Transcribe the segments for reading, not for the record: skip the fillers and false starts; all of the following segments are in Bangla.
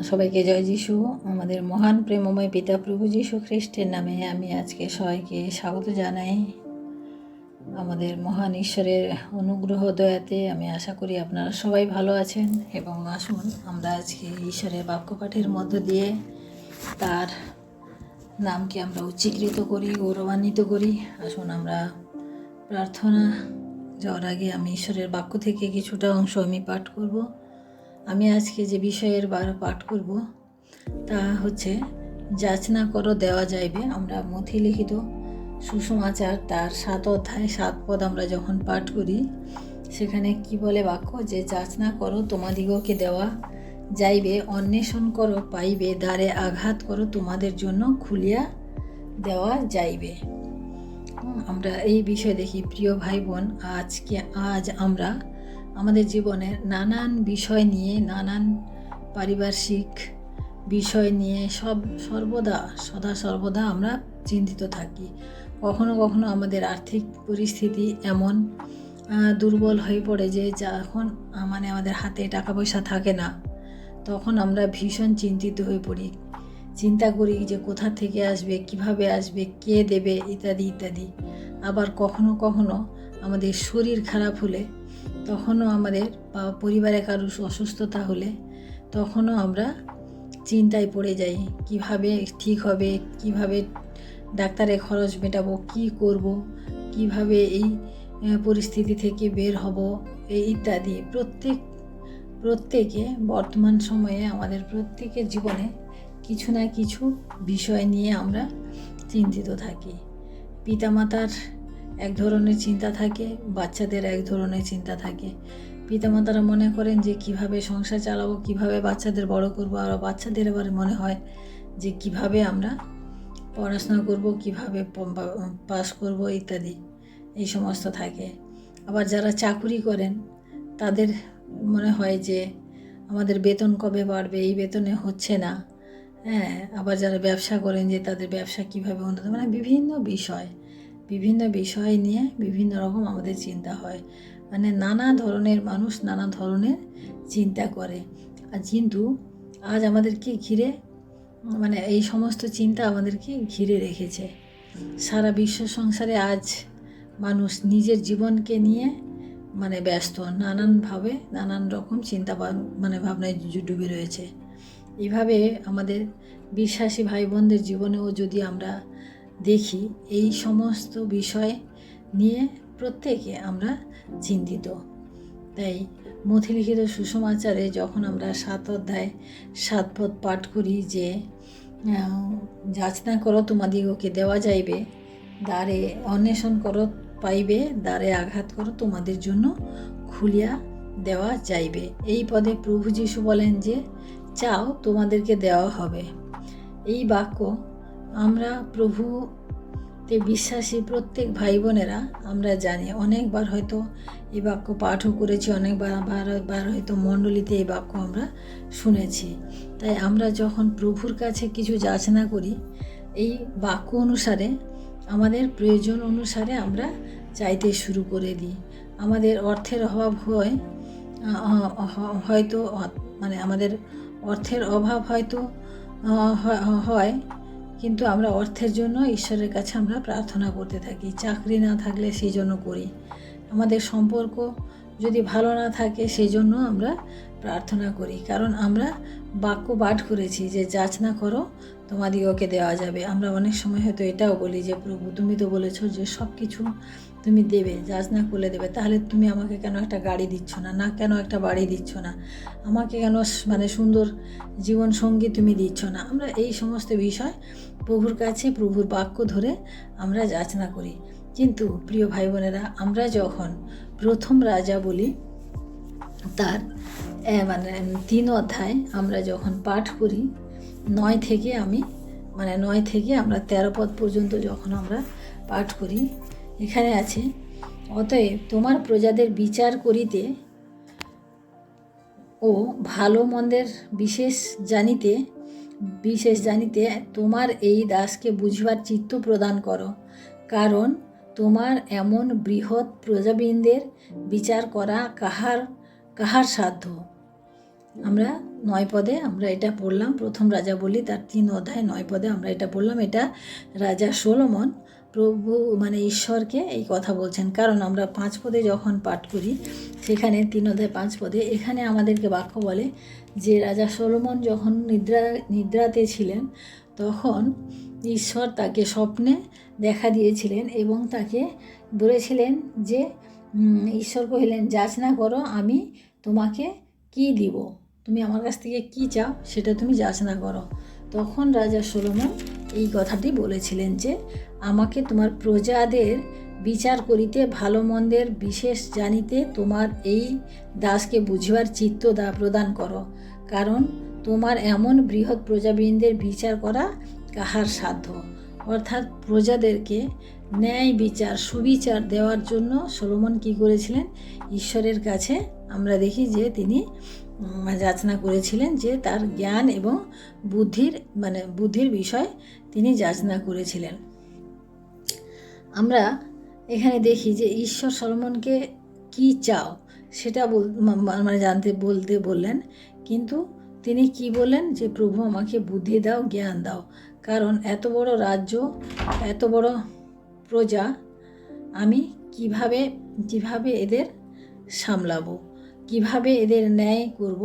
সবাইকে জয় যিশু। আমাদের মহান প্রেমময় পিতা প্রভু যিশু খ্রিস্টের নামে আমি আজকে সবাইকে স্বাগত জানাই। আমাদের মহান ঈশ্বরের অনুগ্রহ দয়াতে আমি আশা করি আপনারা সবাই ভালো আছেন। এবং আসুন আমরা আজকে ঈশ্বরের বাক্য পাঠের মধ্য দিয়ে তার নামকে আমরা উচ্চীকৃত করি, গৌরবান্বিত করি। আসুন আমরা প্রার্থনা যাওয়ার আগে আমি ঈশ্বরের বাক্য থেকে কিছুটা অংশ আমি পাঠ করব। আমি আজকে যে বিষয়ের পাঠ করব তা হচ্ছে যাচনা করো দেওয়া যাইবে। আমরা মথি লিখিত সুসমাচার তার 7 অধ্যায় 7 পদ আমরা যখন পাঠ করি, সেখানে কি বলে বাক্য, যে যাচনা করো তোমাদিগকে দেওয়া যাইবে, অন্বেষণ করো পাইবে, দ্বারে আঘাত করো তোমাদের জন্য খুলিয়া দেওয়া যাইবে। আমরা এই বিষয় দেখি। প্রিয় ভাই বোন, আজ আমরা আমাদের জীবনের নানান বিষয় নিয়ে, নানান পারিপার্শ্বিক বিষয় নিয়ে সদা সর্বদা আমরা চিন্তিত থাকি। কখনো কখনো আমাদের আর্থিক পরিস্থিতি এমন দুর্বল হয়ে পড়ে যে যখন আমাদের হাতে টাকা পয়সা থাকে না, তখন আমরা ভীষণ চিন্তিত হয়ে পড়ি। চিন্তা করি যে কোথা থেকে আসবে, কিভাবে আসবে, কে দেবে, ইত্যাদি ইত্যাদি। আবার কখনো কখনো আমাদের শরীর খারাপ হলে, তখনও আমাদের পরিবারে কারো অসুস্থতা হলে, তখনও আমরা চিন্তায় পড়ে যাই, কিভাবে ঠিক হবে, কিভাবে ডাক্তারের খরচ মেটাবো, কি করব, কিভাবে এই পরিস্থিতি থেকে বের হব, এই ইত্যাদি। প্রত্যেকে বর্তমান সময়ে আমাদের প্রত্যেকের জীবনে কিছু না কিছু বিষয় নিয়ে আমরা চিন্তিত থাকি। পিতামাতার এক ধরনের চিন্তা থাকে, বাচ্চাদের এক ধরনের চিন্তা থাকে। পিতামাতারা মনে করেন যে কিভাবে সংসার চালাবো, কিভাবে বাচ্চাদের বড় করবো, আর বাচ্চাদের এবার মনে হয় যে কিভাবে আমরা পড়াশোনা করব, কিভাবে পাস করব, ইত্যাদি এই সমস্ত থাকে। আবার যারা চাকুরি করেন তাদের মনে হয় যে আমাদের বেতন কবে বাড়বে, এই বেতনে হচ্ছে না। আবার যারা ব্যবসা করেন যে তাদের ব্যবসা কিভাবে উন্নত, বিভিন্ন বিষয় নিয়ে বিভিন্ন রকম আমাদের চিন্তা হয়। নানা ধরনের মানুষ নানা ধরনের চিন্তা করে। আর কিন্তু আজ আমাদেরকে ঘিরে এই সমস্ত চিন্তা আমাদেরকে ঘিরে রেখেছে। সারা বিশ্ব সংসারে আজ মানুষ নিজের জীবনকে নিয়ে ব্যস্ত, নানানভাবে নানান রকম চিন্তা ভাবনায় ডুবে রয়েছে। এইভাবে আমাদের বিশ্বাসী ভাই বোনদের জীবনেও যদি আমরা দেখি, এই সমস্ত বিষয় নিয়ে প্রত্যেকে আমরা চিন্তিত। তাই মথি লিখিত সুসমাচারে যখন আমরা 7 অধ্যায় 7 পদ পাঠ করি, যে যাচনা করো তোমাদিগকে দেওয়া যাইবে, দ্বারে অন্বেষণ করো পাইবে, দ্বারে আঘাত করো তোমাদের জন্য খুলিয়া দেওয়া যাইবে। এই পদে প্রভু যিশু বলেন যে চাও তোমাদেরকে দেওয়া হবে। এই বাক্য আমরা প্রভুতে বিশ্বাসী প্রত্যেক ভাই বোনেরা আমরা জানি। অনেকবার হয়তো এই বাক্য পাঠও করেছি, অনেকবার হয়তো মণ্ডলীতে এই বাক্য আমরা শুনেছি। তাই আমরা যখন প্রভুর কাছে কিছু যাচনা করি, এই বাক্য অনুসারে, আমাদের প্রয়োজন অনুসারে আমরা চাইতে শুরু করে দিই। আমাদের অর্থের অভাব হয়তো আমাদের অর্থের অভাব হয়তো হয়, কিন্তু আমরা অর্থের জন্য ঈশ্বরের কাছে আমরা প্রার্থনা করতে থাকি। চাকরি না থাকলে সেই জন্য করি। আমাদের সম্পর্ক যদি ভালো না থাকে সেই জন্য আমরা প্রার্থনা করি। কারণ আমরা বাক্য পাঠ করেছি যে যাচনা করো তোমাদিগকে দেওয়া যাবে। আমরা অনেক সময় হয়তো এটাও বলি যে প্রভু তুমি তো বলেছো যে সব কিছু তুমি দেবে, যাচনা করলে দেবে, তাহলে তুমি আমাকে কেন একটা গাড়ি দিচ্ছ না, কেন একটা বাড়ি দিচ্ছ না, আমাকে কেন সুন্দর জীবন সঙ্গী তুমি দিচ্ছ না। আমরা এই সমস্ত বিষয় প্রভুর কাছে, প্রভুর বাক্য ধরে আমরা যাচনা করি। কিন্তু প্রিয় ভাই বোনেরা, আমরা যখন প্রথম রাজা বলি তার 3 অধ্যায় আমরা যখন পাঠ করি, 9 থেকে আমরা 13 পদ পর্যন্ত যখন আমরা পাঠ করি, এখানে আছে, অতএব তোমার প্রজাদের বিচার করিতে ও ভালো মন্দের বিশেষ জানিতে তোমার এই দাসকে বুঝিবার চিত্ত প্রদান করো, কারণ তোমার এমন বৃহৎ প্রজাবৃন্দের বিচার করা কাহার সাধ্য। আমরা 9 পদে আমরা এটা পড়লাম। প্রথম রাজাবলী তার 3 অধ্যায় 9 পদে আমরা এটা পড়লাম। এটা রাজা সলোমন প্রভু মানে ঈশ্বরকে এই কথা বলছেন। কারণ আমরা 5 পদে যখন পাঠ করি সেখানে 3 অধ্যায় 5 পদে এখানে আমাদেরকে বাক্য বলে যে রাজা সলোমন যখন নিদ্রাতে ছিলেন তখন ঈশ্বর তাকে স্বপ্নে দেখা দিয়েছিলেন এবং তাকে বলেছিলেন যে ঈশ্বর কহিলেন, যাচনা করো আমি তোমাকে কি দিব, তুমি আমার কাছ থেকে কি চাও সেটা তুমি যাচনা করো। তখন রাজা সলোমন এই কথাটি বলেছিলেন যে আমাকে তোমার প্রজাদের বিচার করিতে ভালো মন্দের বিশেষ জানিতে তোমার এই দাসকে বুঝিবার চিত্ত প্রদান করো, কারণ তোমার এমন বৃহৎ প্রজাবৃন্দের বিচার করা কাহার সাধ্য। অর্থাৎ প্রজাদেরকে ন্যায় বিচার সুবিচার দেওয়ার জন্য সলোমন কি করেছিলেন, ঈশ্বরের কাছে আমরা দেখি যে তিনি যাচনা করেছিলেন যে তার জ্ঞান এবং বুদ্ধির বিষয় তিনি যাচনা করেছিলেন। আমরা এখানে দেখি যে ঈশ্বর সলোমনকে কি চাও সেটা বলতে বললেন, কিন্তু তিনি কি বললেন যে প্রভু আমাকে বুদ্ধি দাও, জ্ঞান দাও, কারণ এত বড় রাজ্য, এত বড় প্রজা আমি কিভাবে এদের সামলাবো, কিভাবে এদের ন্যায় করব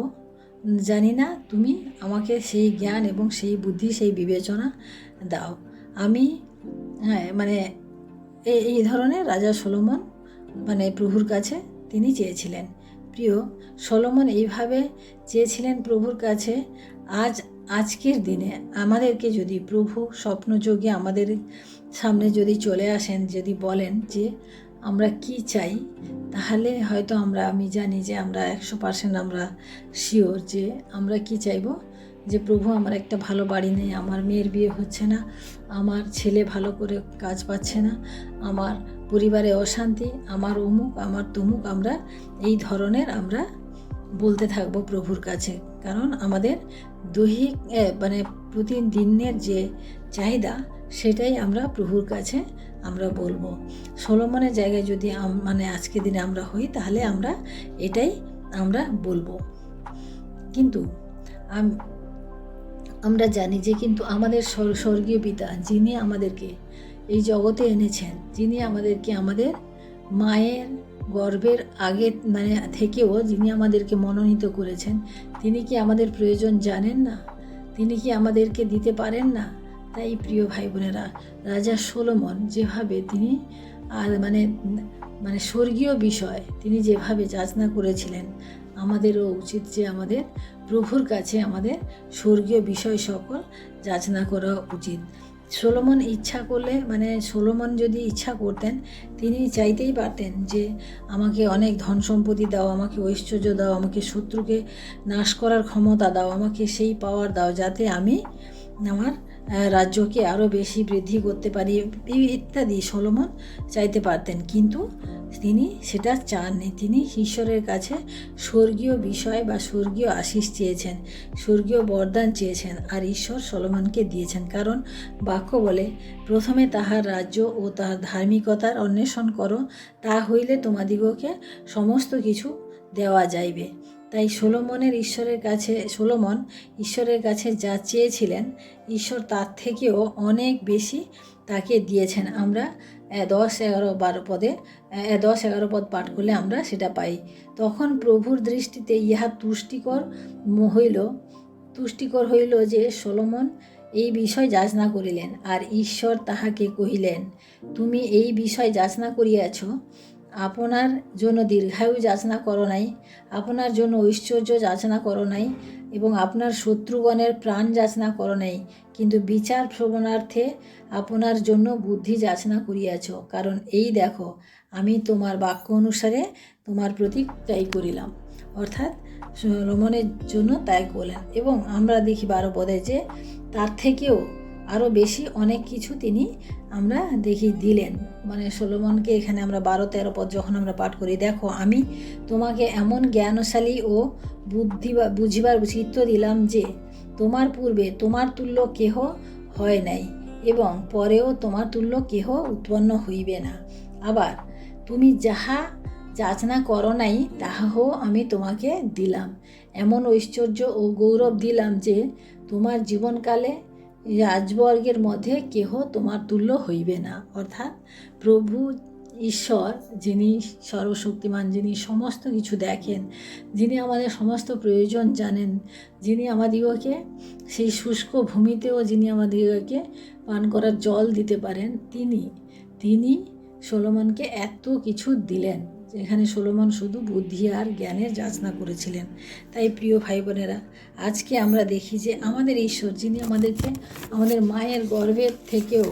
জানি না, তুমি আমাকে সেই জ্ঞান এবং সেই বুদ্ধি সেই বিবেচনা দাও। আমি এই ধরনের রাজা সলোমন প্রভুর কাছে তিনি চেয়েছিলেন। প্রিয়, সলোমন এইভাবে চেয়েছিলেন প্রভুর কাছে। আজকের দিনে আমাদেরকে যদি প্রভু স্বপ্নযোগে আমাদের সামনে যদি চলে আসেন, যদি বলেন যে আমরা কি চাই, তাহলে হয়তো আমি জানি যে আমরা 100% আমরা শিওর যে আমরা কি চাইব, যে প্রভু আমার একটা ভালো বাড়ি নেই, আমার মেয়ের বিয়ে হচ্ছে না, আমার ছেলে ভালো করে কাজ পাচ্ছে না, আমার পরিবারে অশান্তি, আমার অমুক আমার তমুক, আমরা এই ধরনের আমরা বলতে থাকবো প্রভুর কাছে। কারণ আমাদের দৈহিক প্রতিদিনের যে চাহিদা সেটাই আমরা প্রভুর কাছে আমরা বলবো। সলোমনের জায়গায় যদি আজকের দিনে আমরা হই তাহলে আমরা এটাই আমরা বলবো। কিন্তু আমরা জানি যে কিন্তু আমাদের স্বর্গীয় পিতা যিনি আমাদেরকে এই জগতে এনেছেন, যিনি আমাদেরকে আমাদের মায়ের গর্ভের আগে থেকেও যিনি আমাদেরকে মনোনীত করেছেন, তিনি কি আমাদের প্রয়োজন জানেন না? তিনি কি আমাদেরকে দিতে পারেন না? তাই প্রিয় ভাই বোনেরা, রাজা সলোমন যেভাবে তিনি স্বর্গীয় বিষয় তিনি যেভাবে যাচনা করেছিলেন, আমাদেরও উচিত যে আমাদের প্রভুর কাছে আমাদের স্বর্গীয় বিষয় সকল যাচনা করা উচিত। সলোমন ইচ্ছা করলে সলোমন যদি ইচ্ছা করতেন তিনি চাইতেই পারতেন যে আমাকে অনেক ধন সম্পত্তি দাও, আমাকে ঐশ্বর্য দাও, আমাকে শত্রুকে নাশ করার ক্ষমতা দাও, আমাকে সেই পাওয়ার দাও যাতে আমি আমার রাজ্যকে আরও বেশি বৃদ্ধি করতে পারি ইত্যাদি সলোমন চাইতে পারতেন। কিন্তু তিনি সেটা চাননি। তিনি ঈশ্বরের কাছে স্বর্গীয় বিষয় বা স্বর্গীয় আশীষ চেয়েছেন, স্বর্গীয় বরদান চেয়েছেন, আর ঈশ্বর সলোমনকে দিয়েছেন। কারণ বাক্য বলে, প্রথমে তাহার রাজ্য ও তাহার ধার্মিকতার অন্বেষণ করো, তা হইলে তোমাদিগকে সমস্ত কিছু দেওয়া যাইবে। তাই সলোমন ঈশ্বরের কাছে যা চেয়েছিলেন, ঈশ্বর তার থেকেও অনেক বেশি তাকে দিয়েছেন। আমরা 10-11 পদ পাঠ করলে আমরা সেটা পাই। তখন প্রভুর দৃষ্টিতে ইহা তুষ্টিকর হইল যে সলোমন এই বিষয় যাচনা করিলেন। আর ঈশ্বর তাহাকে কহিলেন, তুমি এই বিষয় যাচনা করিয়াছ, আপনার জন্য দীর্ঘায়ু যাচনা করো নাই, আপনার জন্য ঐশ্বর্য যাচনা করো নাই, এবং আপনার শত্রুগণের প্রাণ যাচনা করো নাই, কিন্তু বিচার শ্রবণার্থে আপনার জন্য বুদ্ধি যাচনা করিয়াছ। কারণ এই দেখো, আমি তোমার বাক্য অনুসারে তোমার প্রতি তাই করিলাম। অর্থাৎ সলোমনের জন্য তাই করলেন। এবং আমরা দেখি 12 পদে যে তার থেকেও আরও বেশি অনেক কিছু তিনি আমরা দেখি দিলেন। সলোমনকে এখানে আমরা 12-13 পদ যখন আমরা পাঠ করি, দেখো আমি তোমাকে এমন জ্ঞানশালী ও বুঝিবার চিত্ত দিলাম যে তোমার পূর্বে তোমার তুল্য কেহ হয় নাই, এবং পরেও তোমার তুল্য কেহ উৎপন্ন হইবে না। আবার তুমি যাহা যাচনা করো নাই তাহাও আমি তোমাকে দিলাম। এমন ঐশ্বর্য ও গৌরব দিলাম যে তোমার জীবনকালে রাজবর্গের মধ্যে কেহ তোমার তুল্য হইবে না। অর্থাৎ প্রভু ঈশ্বর, যিনি সর্বশক্তিমান, যিনি সমস্ত কিছু দেখেন, যিনি আমাদের সমস্ত প্রয়োজন জানেন, যিনি আমাদিগকে সেই শুষ্ক ভূমিতেও যিনি আমাদিগকে পান করার জল দিতে পারেন, তিনি সলোমনকে এত কিছু দিলেন, যেখানে সলোমন শুধু বুদ্ধি আর জ্ঞানের যাচনা করেছিলেন। তাই প্রিয় ভাই বোনেরা, আজকে আমরা দেখি যে আমাদের ঈশ্বর, যিনি আমাদেরকে আমাদের মায়ের গর্ভের থেকেও,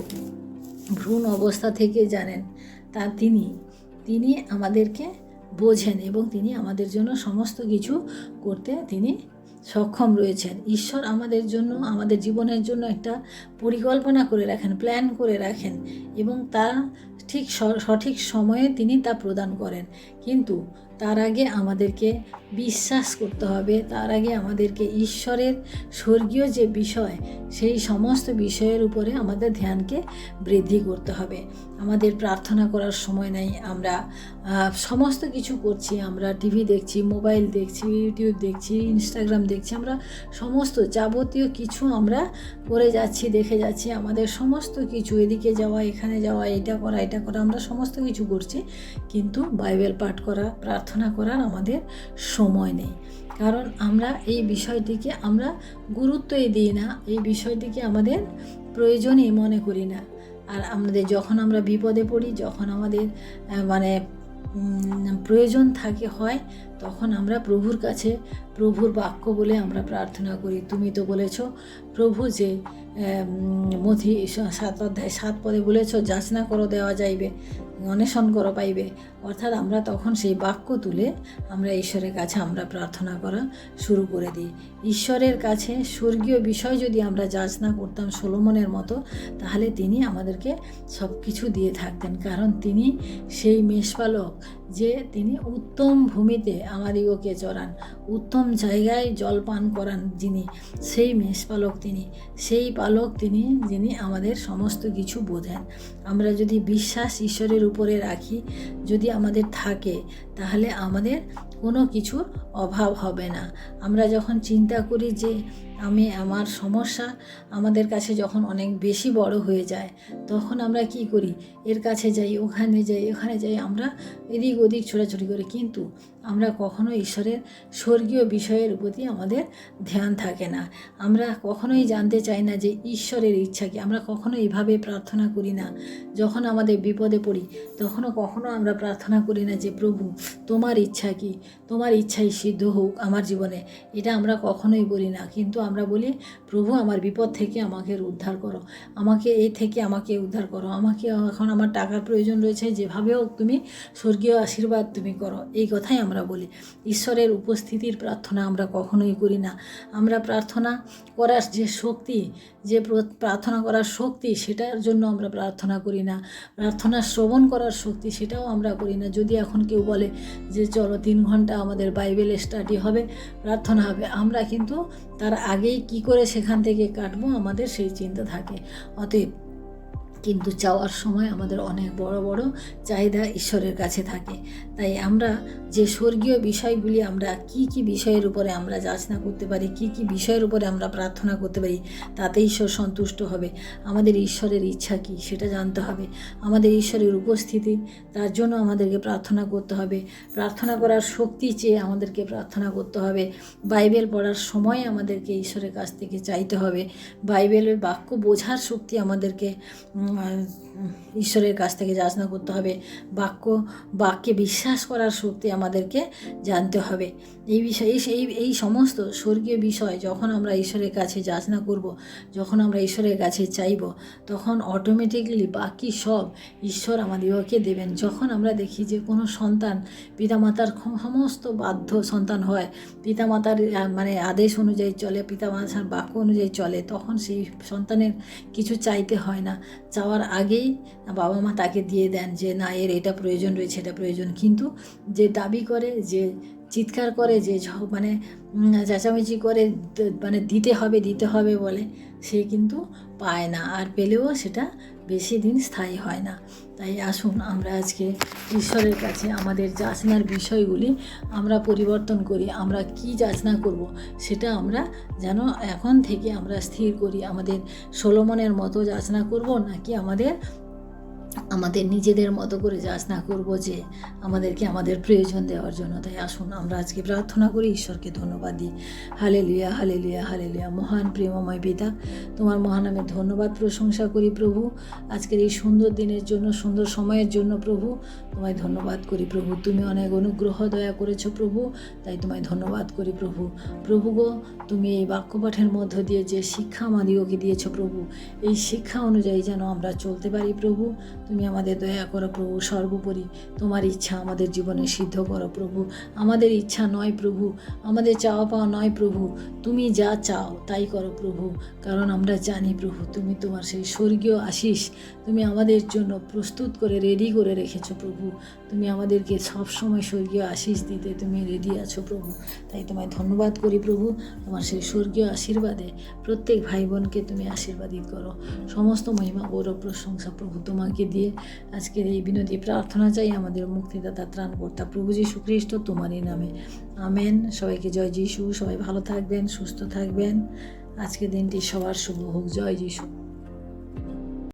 ভ্রূণ অবস্থা থেকে জানেন, তা তিনি আমাদেরকে বোঝেন এবং তিনি আমাদের জন্য সমস্ত কিছু করতে তিনি সক্ষম রয়েছেন। ঈশ্বর আমাদের জন্য, আমাদের জীবনের জন্য একটা পরিকল্পনা করে রাখেন, প্ল্যান করে রাখেন এবং তা ঠিক সঠিক সময়ে তিনি তা প্রদান করেন। কিন্তু তার আগে আমাদেরকে বিশ্বাস করতে হবে, তার আগে আমাদেরকে ঈশ্বরের স্বর্গীয় যে বিষয়, সেই সমস্ত বিষয়ের উপরে আমাদের ধ্যানকে বৃদ্ধি করতে হবে। আমাদের প্রার্থনা করার সময় নেই, আমরা সমস্ত কিছু করছি, আমরা টিভি দেখছি, মোবাইল দেখছি, ইউটিউব দেখছি, ইনস্টাগ্রাম দেখছি, আমরা সমস্ত যাবতীয় কিছু আমরা করে যাচ্ছি, দেখে যাচ্ছি, আমাদের সমস্ত কিছু, এদিকে যাওয়া, এখানে যাওয়া, এটা করা, আমরা সমস্ত কিছু করছি, কিন্তু বাইবেল পাঠ করা, প্রার্থনা করার আমাদের সময় নেই। কারণ আমরা এই বিষয়টিকে আমরা গুরুত্বই দিই না, এই বিষয়টিকে আমাদের প্রয়োজনই মনে করি না। আর আমাদের যখন আমরা বিপদে পড়ি, যখন আমাদের প্রয়োজন হয়, তখন আমরা প্রভুর কাছে, প্রভুর বাক্য বলে আমরা প্রার্থনা করি। তুমি তো বলেছ প্রভু যে মথি 7 বলেছ, যাচনা করো দেওয়া যাইবে, অন্বেষণ করো পাইবে। অর্থাৎ আমরা তখন সেই বাক্য তুলে আমরা ঈশ্বরের কাছে আমরা প্রার্থনা করা শুরু করে দিই। ঈশ্বরের কাছে স্বর্গীয় বিষয় যদি আমরা যাচনা করতাম সলোমনের মতো, তাহলে তিনি আমাদেরকে সব কিছু দিয়ে থাকতেন। কারণ তিনি সেই মেষপালক, যে তিনি উত্তম ভূমিতে আমাদিগকে চড়ান, উত্তম জায়গায় জল পান করান, যিনি সেই মেষপালক, সেই পালক তিনি, যিনি আমাদের সমস্ত কিছু বোঝেন। আমরা যদি বিশ্বাস ঈশ্বরের উপরে রাখি, যদি আমাদের থাকে, তাহলে আমাদের কোনো কিছুর অভাব হবে না। আমরা যখন চিন্তা করি যে আমার সমস্যা আমাদের কাছে যখন অনেক বেশি বড় হয়ে যায়, তখন আমরা কি করি, এর কাছে যাই, ওখানে যাই, আমরা এদিক ওদিক ছোটাছুটি করি, কিন্তু আমরা কখনো ঈশ্বরের স্বর্গীয় বিষয়ের প্রতি আমাদের ধ্যান থাকে না। আমরা কখনোই জানতে চাই না যে ঈশ্বরের ইচ্ছা কি। আমরা কখনো এইভাবে প্রার্থনা করি না। যখন আমাদের বিপদে পড়ি, কখনো আমরা প্রার্থনা করি না যে প্রভু তোমার ইচ্ছা কি, তোমার ইচ্ছাই সিদ্ধ হোক আমার জীবনে, এটা আমরা কখনোই বলি না। কিন্তু আমরা বলি প্রভু আমার বিপদ থেকে আমাকে উদ্ধার করো, আমাকে আমাকে উদ্ধার করো, আমাকে এখন আমার টাকার প্রয়োজন রয়েছে, যেভাবেও তুমি স্বর্গীয় আশীর্বাদ তুমি করো, এই কথাই আমরা বলি। ঈশ্বরের উপস্থিতির প্রার্থনা আমরা কখনোই করি না। আমরা প্রার্থনা করার যে শক্তি, প্রার্থনা করার শক্তি, সেটার জন্য আমরা প্রার্থনা করি না। প্রার্থনা শ্রবণ করার শক্তি, সেটাও আমরা করি না। যদি এখন কেউ বলে যে চলো 3 ঘন্টা আমাদের বাইবেল স্টাডি হবে, প্রার্থনা হবে, আমরা কিন্তু তার আগেই কি করে সেখান থেকে কাটবো, আমাদের সেই চিন্তা থাকে। অতএব কিন্তু চাওয়ার সময় আমাদের অনেক বড় বড় চাহিদা ঈশ্বরের কাছে থাকে। তাই আমরা যে স্বর্গীয় বিষয়গুলি, আমরা কি বিষয়ের উপরে আমরা যাচনা করতে পারি, কি বিষয়ের উপরে আমরা প্রার্থনা করতে পারি, তাতে ঈশ্বর সন্তুষ্ট হবে। আমাদের ঈশ্বরের ইচ্ছা কি সেটা জানতে হবে। আমাদের ঈশ্বরের উপস্থিতি, তার জন্য আমাদেরকে প্রার্থনা করতে হবে। প্রার্থনা করার শক্তি চেয়ে আমাদেরকে প্রার্থনা করতে হবে। বাইবেল পড়ার সময় আমাদেরকে ঈশ্বরের কাছ থেকে চাইতে হবে। বাইবেলের বাক্য বোঝার শক্তি আমাদেরকে ঈশ্বরের কাছ থেকে যাচনা করতে হবে। বাক্যে বিশ্বাস করার শক্তি আমাদেরকে জানতে হবে। এই সমস্ত স্বর্গীয় বিষয় যখন আমরা ঈশ্বরের কাছে যাচনা করব, যখন আমরা ঈশ্বরের কাছে চাইব, তখন অটোমেটিকলি বাকি সব ঈশ্বর আমাদেরকে দেবেন। যখন আমরা দেখি যে কোনো সন্তান পিতামাতার সমস্ত বাধ্য সন্তান হয়, পিতামাতার আদেশ অনুযায়ী চলে, পিতামাতার বাক্য অনুযায়ী চলে, তখন সেই সন্তানের কিছু চাইতে হয় না। চাওয়ার আগেই বাবা মা তাকে দিয়ে দেন যে না, এর এটা প্রয়োজন রয়েছে, এটা প্রয়োজন। কিন্তু যে দাবি করে, যে চিৎকার করে যে মানে চেঁচামেচি করে মানে দিতে হবে বলে, সে কিন্তু পায় না, আর পেলেও সেটা বেশি দিন স্থায়ী হয় না। তাই আসুন আমরা আজকে ঈশ্বরের কাছে আমাদের যাচনার বিষয়গুলি আমরা পরিবর্তন করি। আমরা কি যাচনা করব সেটা আমরা যেন এখন থেকে আমরা স্থির করি। আমাদের সলোমনের মতো যাচনা করব, নাকি আমাদের নিজেদের মতো করে যাচনা করব যে আমাদেরকে আমাদের প্রয়োজন দেওয়ার জন্য। তাই আসুন আমরা আজকে প্রার্থনা করি, ঈশ্বরকে ধন্যবাদ দিই। Hallelujah, hallelujah, hallelujah. মহান প্রেমময় পিতা, তোমার মহানামে ধন্যবাদ প্রশংসা করি প্রভু, আজকের এই সুন্দর দিনের জন্য, সুন্দর সময়ের জন্য প্রভু তোমায় ধন্যবাদ করি প্রভু। তুমি অনেক অনুগ্রহ দয়া করেছো প্রভু, তাই তোমায় ধন্যবাদ করি প্রভু। প্রভু গো, তুমি এই বাক্যপাঠের মধ্য দিয়ে যে শিক্ষা আমাদিগকে দিয়েছো প্রভু, এই শিক্ষা অনুযায়ী যেন আমরা চলতে পারি প্রভু। তুমি আমাদের দয়া করো প্রভু। সর্বোপরি তোমার ইচ্ছা আমাদের জীবনে সিদ্ধ করো প্রভু। আমাদের ইচ্ছা নয় প্রভু, আমাদের চাওয়া পাওয়া নয় প্রভু, তুমি যা চাও তাই করো প্রভু। কারণ আমরা জানি প্রভু, তুমি তোমার সেই স্বর্গীয় আশিস তুমি আমাদের জন্য প্রস্তুত করে রেডি করে রেখেছো প্রভু। তুমি আমাদেরকে সবসময় স্বর্গীয় আশিস দিতে তুমি রেডি আছো প্রভু। তাই তোমায় ধন্যবাদ করি প্রভু। তোমার সেই স্বর্গীয় আশীর্বাদে প্রত্যেক ভাই বোনকে তুমি আশীর্বাদিত করো। সমস্ত মহিমা গৌরব প্রশংসা প্রভু তোমাকে দিয়ে আজকের এই বিনতি প্রার্থনা চাই আমাদের মুক্তিদাতা ত্রাণকর্তা প্রভু যীশু খ্রিস্ট তোমারই নামে, আমেন। সবাইকে জয় যিশু। সবাই ভালো থাকবেন, সুস্থ থাকবেন। আজকের দিনটি সবার শুভ হোক। জয় যিশু।